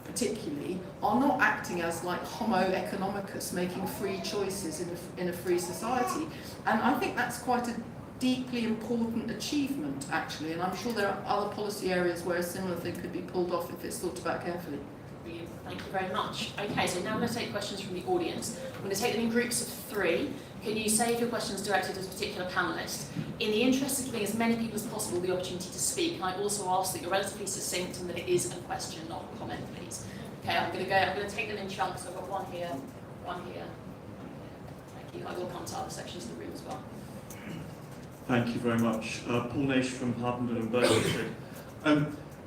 particularly, are not acting as like homo economicus, making free choices in a free society. And I think that's quite a deeply important achievement, actually, and I'm sure there are other policy areas where a similar thing could be pulled off if it's thought about carefully. Brilliant. Thank you very much. Okay, so now I'm going to take questions from the audience. I'm going to take them in groups of 3. Can you save your questions directed to a particular panellist? In the interest of giving as many people as possible the opportunity to speak, can I also ask that you're relatively succinct and that it is a question, not a comment, please? Okay, I'm going to take them in chunks. I've got one here, one here. Thank you. I will come to other sections of the room as well. Thank you very much. Paul Nash from Harpenden and Burlington.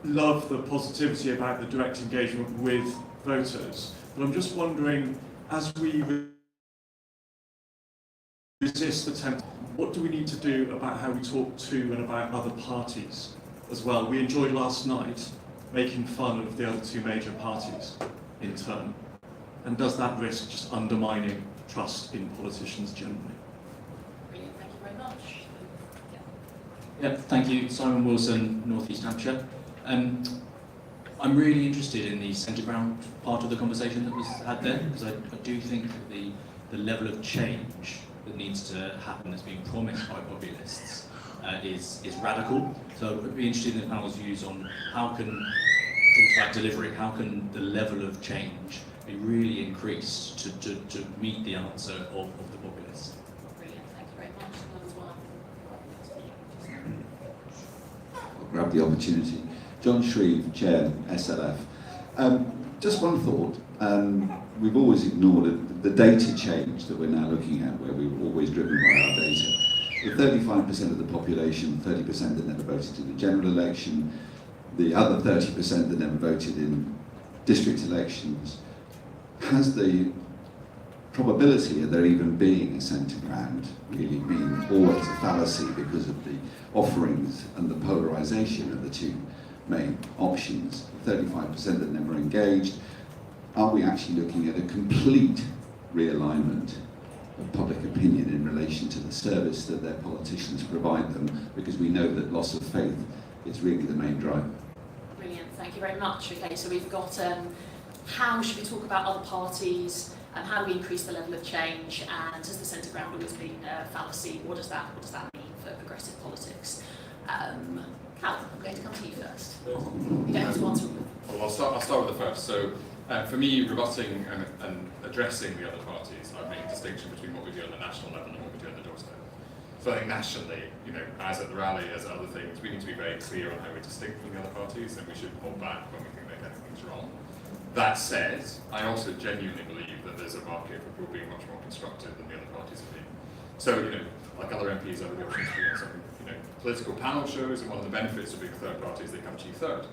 Love the positivity about the direct engagement with voters, but I'm just wondering, as we resist the temptation, what do we need to do about how we talk to and about other parties as well? We enjoyed last night making fun of the other 2 major parties in turn, and does that risk just undermining trust in politicians generally? Brilliant, thank you very much. Yeah, thank you. Simon Wilson, North East Hampshire. I'm really interested in the centre ground part of the conversation that was had there, because I do think that the level of change that needs to happen that's being promised by populists is radical. So I'd be interested in the panel's views on how can, talks about delivery, how can the level of change be really increased to meet the answer of the populists. Brilliant, thank you very much. That was one. I'll grab the opportunity. John Shreve, Chair, SLF. Just one thought. We've always ignored the data change that we're now looking at, where we were always driven by our data. The 35% of the population, 30% that never voted in the general election, the other 30% that never voted in district elections, has the probability of there even being a centre ground really been always a fallacy because of the offerings and the polarisation of the two main options? 35% that never engaged. Are we actually looking at a complete realignment of public opinion in relation to the service that their politicians provide them? Because we know that loss of faith is really the main driver. Brilliant, thank you very much. Okay, so we've got how should we talk about other parties, and how do we increase the level of change, and has the centre ground always been a fallacy? What does that mean for progressive politics? Calum, I'm going to come to you first. You don't have to answer. Well, I'll start with the first. So, for me, rebutting and addressing the other parties, I make a distinction between what we do on the national level and what we do on the doorstep. So I think nationally, as at the rally, as at other things, we need to be very clear on how we're distinct from the other parties, and we should hold back when we think they're getting things wrong. That said, I also genuinely believe that there's a market for people being much more constructive than the other parties have been. So, like other MPs have the option to be on some, political panel shows, and one of the benefits of being a third party is they come to you third.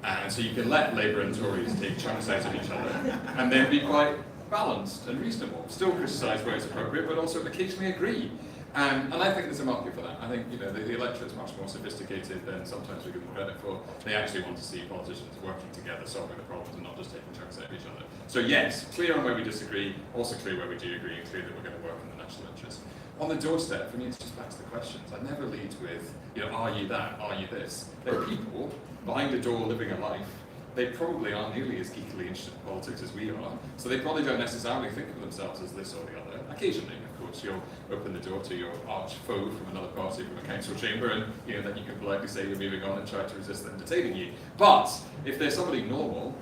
And so you can let Labour and Tories take chunks out of each other, and then be quite balanced and reasonable. Still criticise where it's appropriate, but also occasionally agree. And I think there's a market for that. I think the electorate's much more sophisticated than sometimes we give them credit for. They actually want to see politicians working together, solving the problems, and not just taking chunks out of each other. So yes, clear on where we disagree, also clear where we do agree, and clear that we're going to work in the national interest. On the doorstep, for me, it's just back to the questions. I never lead with, are you that, are you this? They're people behind a door living a life. They probably aren't nearly as geekily interested in politics as we are, so they probably don't necessarily think of themselves as this or the other. Occasionally, of course, you'll open the door to your arch foe from another party, from a council chamber, and then you can politely say you're moving on and try to resist them detaining you. But if they're somebody normal,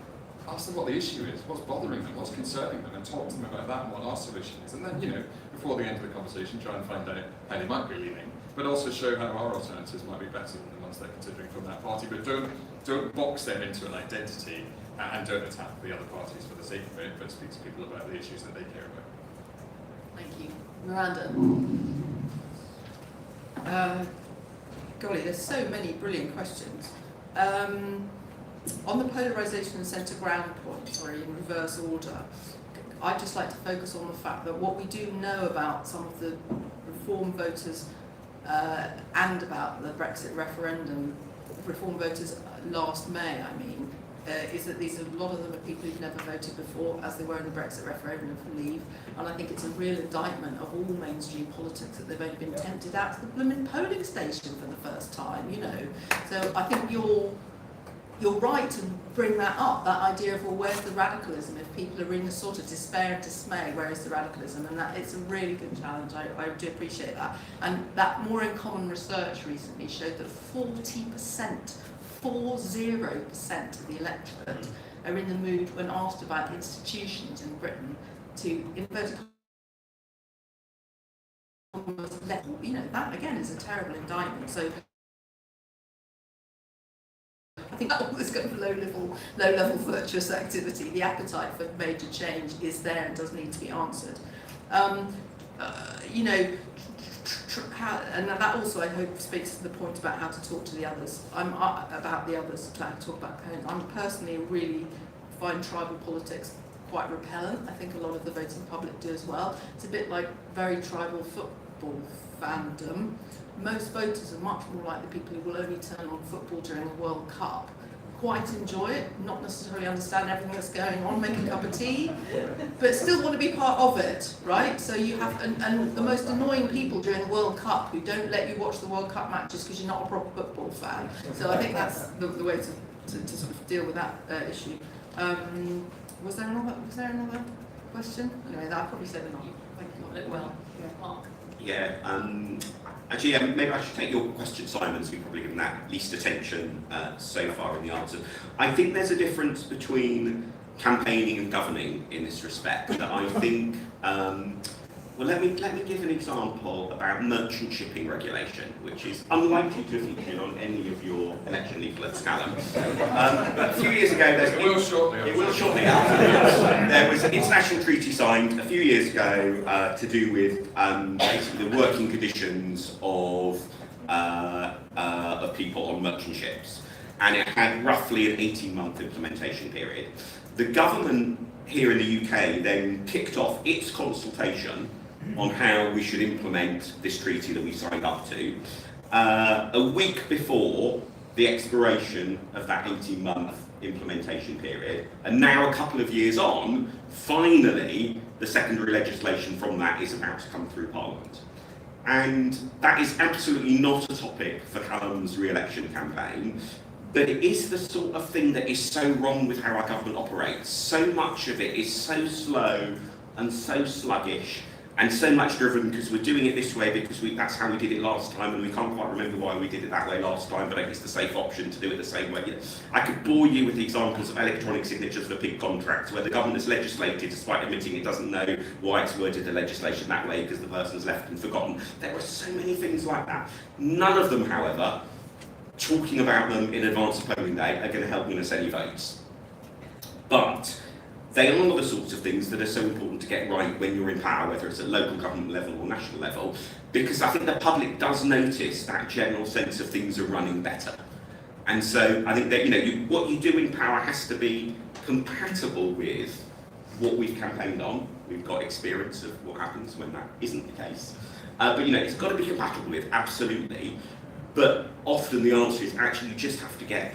ask them what the issue is, what's bothering them, what's concerning them, and talk to them about that and what our solution is. And then, before the end of the conversation, try and find out how they might be leaning, but also show how our alternatives might be better than the ones they're considering from that party. But don't box them into an identity, and don't attack the other parties for the sake of it, but speak to people about the issues that they care about. Thank you. Miranda. Golly, there's so many brilliant questions. On the polarisation and centre ground point, sorry, in reverse order, I'd just like to focus on the fact that what we do know about some of the Reform voters and about the Brexit referendum, Reform voters last May, is that a lot of them are people who've never voted before, as they were in the Brexit referendum for Leave, and I think it's a real indictment of all mainstream politics that they've only been tempted out to the blooming polling station for the first time, So I think you're right to bring that up, that idea of, well, where's the radicalism? If people are in a sort of despair and dismay, where is the radicalism? And that it's a really good challenge. I do appreciate that. And that More in Common research recently showed that 40% of the electorate are in the mood when asked about institutions in Britain to, in inverted commas, that again is a terrible indictment. So I think all this kind of low-level virtuous activity, the appetite for major change is there and does need to be answered. And that also, I hope, speaks to the point about how to talk to the others. About the others, how to talk about parents. I'm personally really find tribal politics quite repellent. I think a lot of the voting public do as well. It's a bit like very tribal football fandom. Most voters are much more like the people who will only turn on football during the World Cup. Quite enjoy it, not necessarily understand everything that's going on, make a cup of tea, but still want to be part of it, right? So you have, and the most annoying people during the World Cup who don't let you watch the World Cup matches because you're not a proper football fan. So I think that's the way to sort of deal with that issue. Was there another question? Anyway, I'll probably say enough. Thank you. Look well. Yeah. Mark. Yeah, actually, maybe I should take your question, Simon, so we've probably given that least attention so far in the answer. I think there's a difference between campaigning and governing in this respect that I think, well, let me give an example about merchant shipping regulation, which is unlikely to have featured on any of your election leaflets, Calum. But a few years ago, It will shortly. there was an international treaty signed a few years ago to do with basically the working conditions of people on merchant ships, and it had roughly an 18-month implementation period. The government here in the UK then kicked off its consultation on how we should implement this treaty that we signed up to a week before the expiration of that 18-month implementation period. And now, a couple of years on, finally, the secondary legislation from that is about to come through Parliament. And that is absolutely not a topic for Calum's re-election campaign, but it is the sort of thing that is so wrong with how our government operates. So much of it is so slow and so sluggish, and so much driven because we're doing it this way because that's how we did it last time, and we can't quite remember why we did it that way last time, but I think it's the safe option to do it the same way. I could bore you with the examples of electronic signatures for big contracts where the government has legislated despite admitting it doesn't know why it's worded the legislation that way because the person's left and forgotten. There are so many things like that. None of them, however, talking about them in advance of polling day are going to help win us any votes. But they are the sorts of things that are so important to get right when you're in power, whether it's at local government level or national level, because I think the public does notice that general sense of things are running better. And so I think that what you do in power has to be compatible with what we've campaigned on. We've got experience of what happens when that isn't the case. But it's got to be compatible with, absolutely. But often the answer is actually you just have to get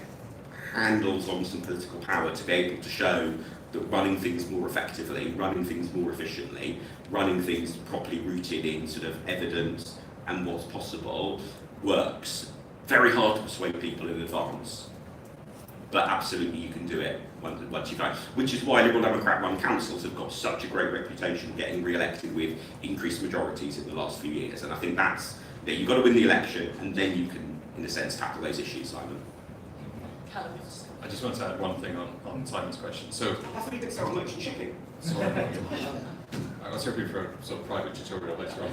handles on some political power to be able to show that running things more effectively, running things more efficiently, running things properly rooted in sort of evidence and what's possible works. Very hard to persuade people in advance, but absolutely you can do it once you've done. Which is why Liberal Democrat run councils have got such a great reputation getting re-elected with increased majorities in the last few years. And I think that's, you've got to win the election and then you can, in a sense, tackle those issues, Simon. Calum. I just want to add one thing on Simon's question. So, I thought you could start merchant shipping. sorry, I was hoping for a sort of private tutorial later on.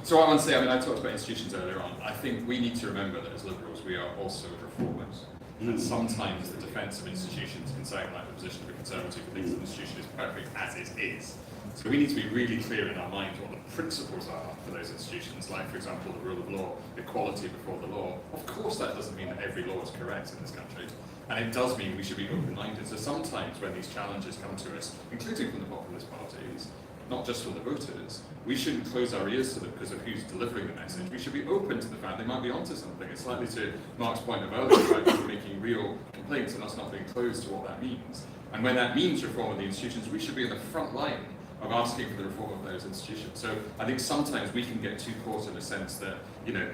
So I want to say, I talked about institutions earlier on. I think we need to remember that as Liberals, we are also reformers. And sometimes the defence of institutions can sound like the position of a Conservative who thinks an institution is perfect as it is. So we need to be really clear in our mind what the principles are for those institutions, like, for example, the rule of law, equality before the law. Of course, that doesn't mean that every law is correct in this country, and it does mean we should be open-minded. So sometimes when these challenges come to us, including from the populist parties, not just from the voters, we shouldn't close our ears to them because of who's delivering the message. We should be open to the fact they might be onto something. It's slightly to Mark's point of earlier about people making real complaints and us not being closed to what that means. And when that means reform of the institutions, we should be in the front line of asking for the reform of those institutions. So I think sometimes we can get too caught in a sense that,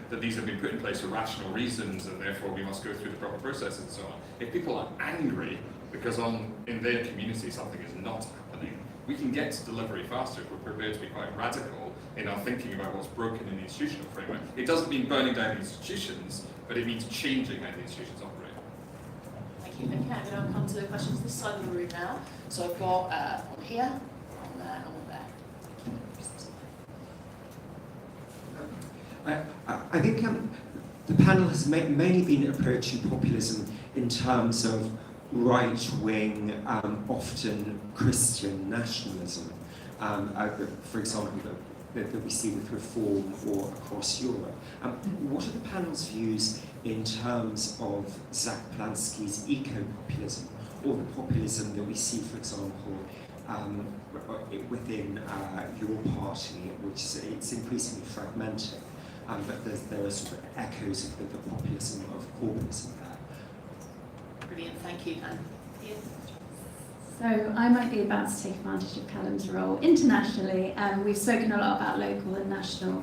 that these have been put in place for rational reasons and therefore we must go through the proper process and so on. If people are angry because in their community something is not happening, we can get to delivery faster if we're prepared to be quite radical in our thinking about what's broken in the institutional framework. It doesn't mean burning down the institutions, but it means changing how the institutions operate. Thank you. Okay, I'm going to come to the questions this side of the room now. So I've got one here, one there, and one there. I think the panel has mainly been approaching populism in terms of right-wing, often Christian nationalism, for example, that we see with Reform or across Europe. What are the panel's views in terms of Zach Plansky's eco-populism, or the populism that we see, for example, within your party, which it's increasingly fragmented, but there are sort of echoes of the populism of Corbynism there. Brilliant, thank you. And Ian? So I might be about to take advantage of Calum's role internationally. We've spoken a lot about local and national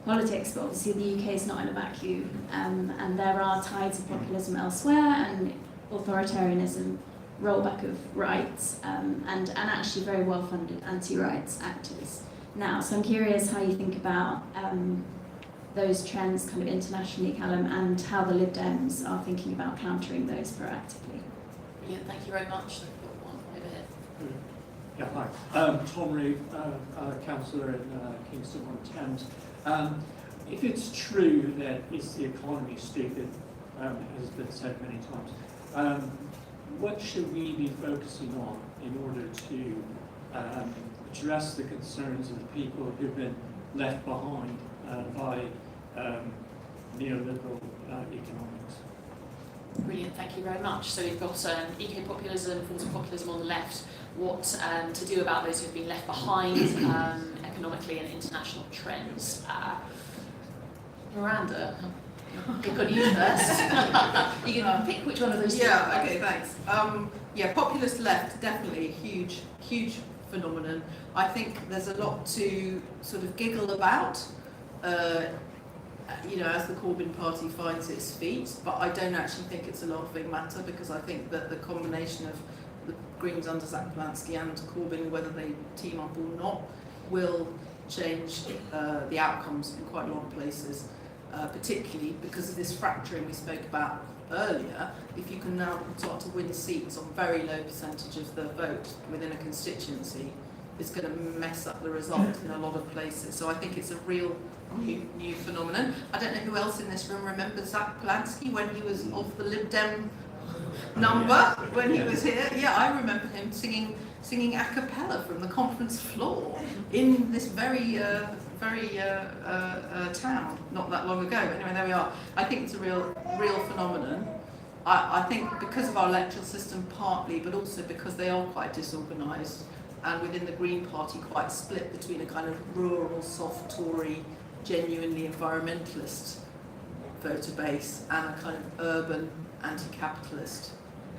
politics, but obviously the UK is not in a vacuum, and there are tides of populism elsewhere and authoritarianism, rollback of rights, and actually very well-funded anti-rights actors now. So I'm curious how you think about those trends kind of internationally, Calum, and how the Lib Dems are thinking about countering those proactively. Brilliant, thank you very much. We've got one over here. Yeah, hi. Tom Reeve, councillor in Kingston-on-Thames. If it's true that is the economy stupid, as has been said many times, what should we be focusing on in order to address the concerns of the people who've been left behind by neoliberal economics? Brilliant, thank you very much. So we've got eco-populism, forms of populism on the left, what to do about those who've been left behind economically and international trends. Miranda, pick on you first. You can pick which one of those two. Yeah, okay, thanks. Yeah, populist left, definitely a huge phenomenon. I think there's a lot to sort of giggle about, as the Corbyn party finds its feet, but I don't actually think it's a laughing matter, because I think that the combination of the Greens under Zach Polanski and Corbyn, whether they team up or not, will change the outcomes in quite a lot of places, particularly because of this fracturing we spoke about earlier. If you can now start to win seats on very low percentage of the vote within a constituency, it's going to mess up the result in a lot of places. So I think it's a real new phenomenon. I don't know who else in this room remembers Zach Polanski when he was off the Lib Dem number when he was here. Yeah, I remember him singing a cappella from the conference floor in this very town not that long ago. Anyway, there we are. I think it's a real phenomenon. I think because of our electoral system partly, but also because they are quite disorganised, and within the Green Party quite split between a kind of rural, soft Tory, genuinely environmentalist voter base and a kind of urban, anti-capitalist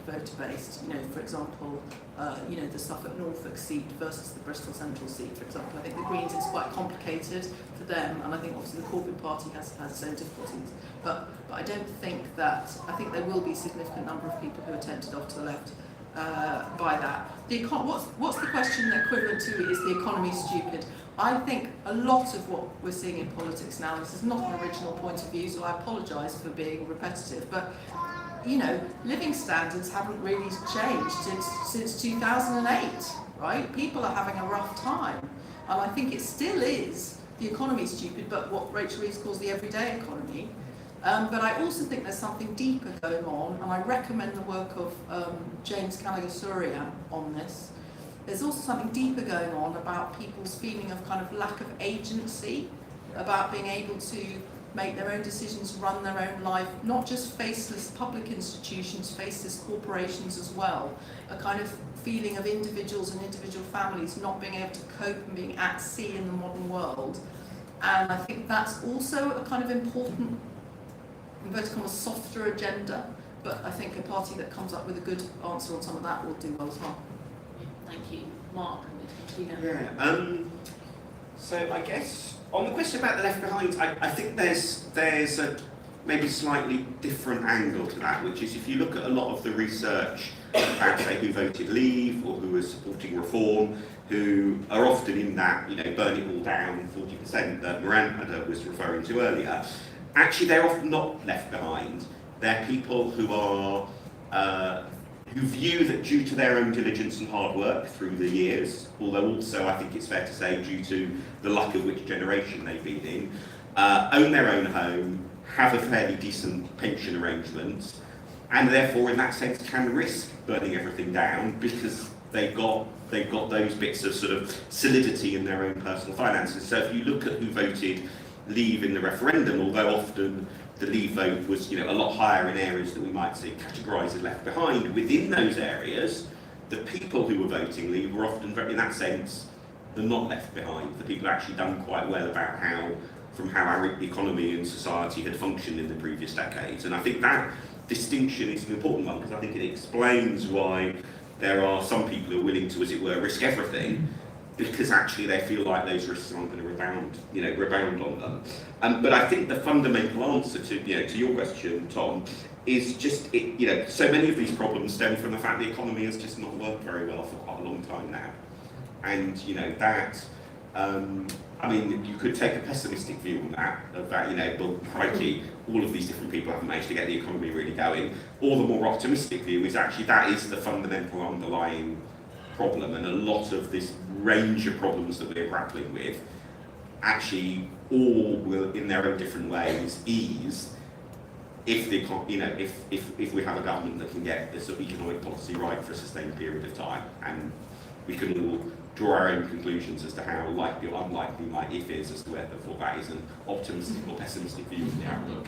voter base. For example, the Suffolk Norfolk seat versus the Bristol Central seat, for example. I think the Greens is quite complicated for them, and I think obviously the Corbyn party has its own difficulties. But I don't think that, I think there will be a significant number of people who are tempted off to the left by that. What's the question equivalent to is the economy stupid? I think a lot of what we're seeing in politics now, this is not an original point of view, so I apologise for being repetitive, but living standards haven't really changed since 2008, right? People are having a rough time, and I think it still is the economy stupid, but what Rachel Reeves calls the everyday economy. But I also think there's something deeper going on, and I recommend the work of James Callagher-Surian on this. There's also something deeper going on about people's feeling of kind of lack of agency, about being able to make their own decisions, run their own life, not just faceless public institutions, faceless corporations as well. A kind of feeling of individuals and individual families not being able to cope and being at sea in the modern world. And I think that's also a kind of important, inverted commas, softer agenda, but I think a party that comes up with a good answer on some of that will do well as well. Thank you. Mark, yeah. So I guess on the question about the left behind, I think there's a maybe slightly different angle to that, which is if you look at a lot of the research about, say, who voted Leave or who was supporting reform, who are often in that, burn it all down 40% that Miranda was referring to earlier, actually they're often not left behind. They're people who are who view that due to their own diligence and hard work through the years, although also I think it's fair to say due to the luck of which generation they've been in, own their own home, have a fairly decent pension arrangement, and therefore in that sense can risk burning everything down because they've got those bits of sort of solidity in their own personal finances. So if you look at who voted Leave in the referendum, although often the Leave vote was a lot higher in areas that we might say categorised as left behind, within those areas, the people who were voting Leave were often, in that sense, they're not left behind. The people actually done quite well about how our economy and society had functioned in the previous decades. And I think that distinction is an important one because I think it explains why there are some people who are willing to, as it were, risk everything because actually they feel like those risks aren't going to rebound on them. But I think the fundamental answer to your question, Tom, is just so many of these problems stem from the fact the economy has just not worked very well for quite a long time now, and that. I mean, you could take a pessimistic view on that, well, crikey, all of these different people haven't managed to get the economy really going. Or the more optimistic view is actually that is the fundamental underlying problem, and a lot of this range of problems that we're grappling with actually all will, in their own different ways, ease if if we have a government that can get this economic policy right for a sustained period of time, and we can all draw our own conclusions as to how likely or unlikely my if is as to whether that is an optimistic or pessimistic view of the outlook.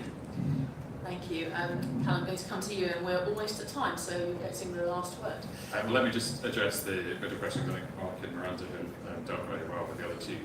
Thank you. Calum, I'm going to come to you, and we're almost at time, so getting the last word. Well, let me just address the bit of questions I think Mark and Miranda have done very well with the other two.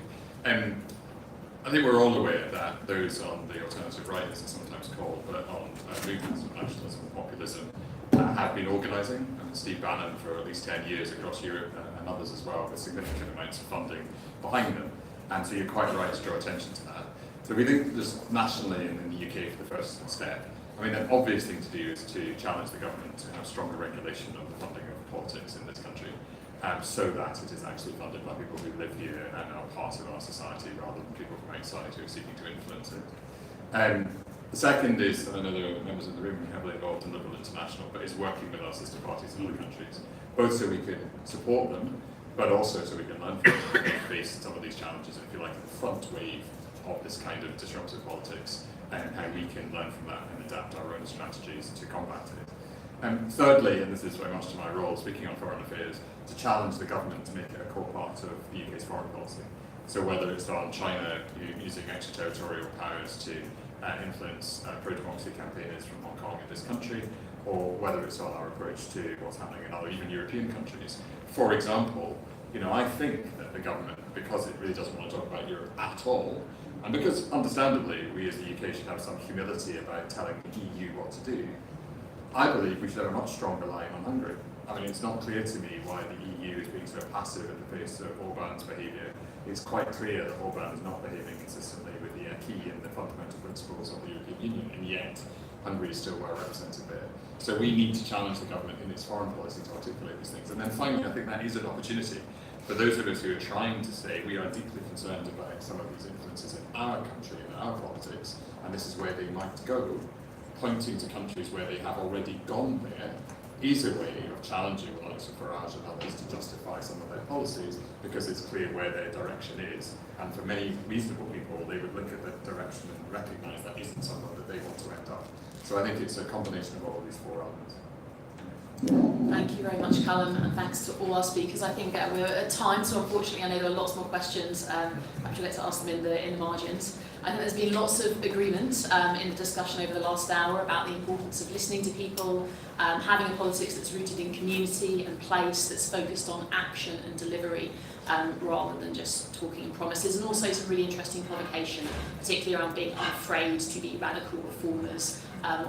I think we're all aware that those on the alternative right, as it's sometimes called, but on movements of nationalism and populism, have been organising, and Steve Bannon for at least 10 years across Europe and others as well, with significant amounts of funding behind them. And so you're quite right to draw attention to that. So we think just nationally and in the UK for the first step, I mean, an obvious thing to do is to challenge the government to have stronger regulation of the funding of politics in this country, so that it is actually funded by people who live here and are part of our society rather than people from outside who are seeking to influence it. The second is, and I know there are members of the room heavily involved in Liberal International, but is working with our sister parties in other countries, both so we can support them, but also so we can learn from them and face some of these challenges, if you like, the front wave of this kind of disruptive politics, and how we can learn from that and adapt our own strategies to combat it. Thirdly, and this is very much to my role, speaking on foreign affairs, to challenge the government to make it a core part of the UK's foreign policy. So whether it's on China using extraterritorial powers to influence pro-democracy campaigners from Hong Kong in this country, or whether it's on our approach to what's happening in other, even European countries. For example, I think that the government, because it really doesn't want to talk about Europe at all, and because understandably we as the UK should have some humility about telling the EU what to do, I believe we should have a much stronger line on Hungary. I mean, it's not clear to me why the EU is being so passive in the face of Orban's behaviour. It's quite clear that Orban is not behaving consistently with the key and the fundamental principles of the European Union, and yet Hungary is still well represented there. So we need to challenge the government in its foreign policy to articulate these things. And then finally, I think that is an opportunity for those of us who are trying to say we are deeply concerned about some of these influences in our country and our politics, and this is where they might go. Pointing to countries where they have already gone there is a way of challenging the likes of Farage and others to justify some of their policies, because it's clear where their direction is. And for many reasonable people, they would look at that direction and recognise that isn't somewhere that they want to end up. So I think it's a combination of all of these four elements. Thank you very much, Calum, and thanks to all our speakers. I think we're at time, so unfortunately I know there are lots more questions. I'm sure let's ask them in the margins. I think there's been lots of agreement in the discussion over the last hour about the importance of listening to people, having a politics that's rooted in community and place, that's focused on action and delivery, rather than just talking promises, and also some really interesting provocation, particularly around being unafraid to be radical reformers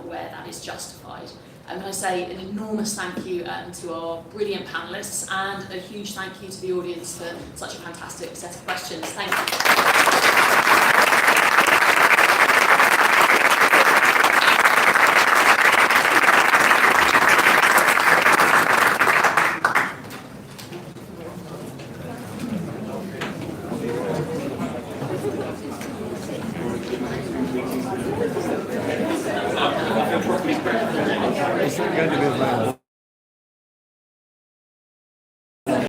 where that is justified. I'm going to say an enormous thank you to our brilliant panellists, and a huge thank you to the audience for such a fantastic set of questions. Thank you. It's going to be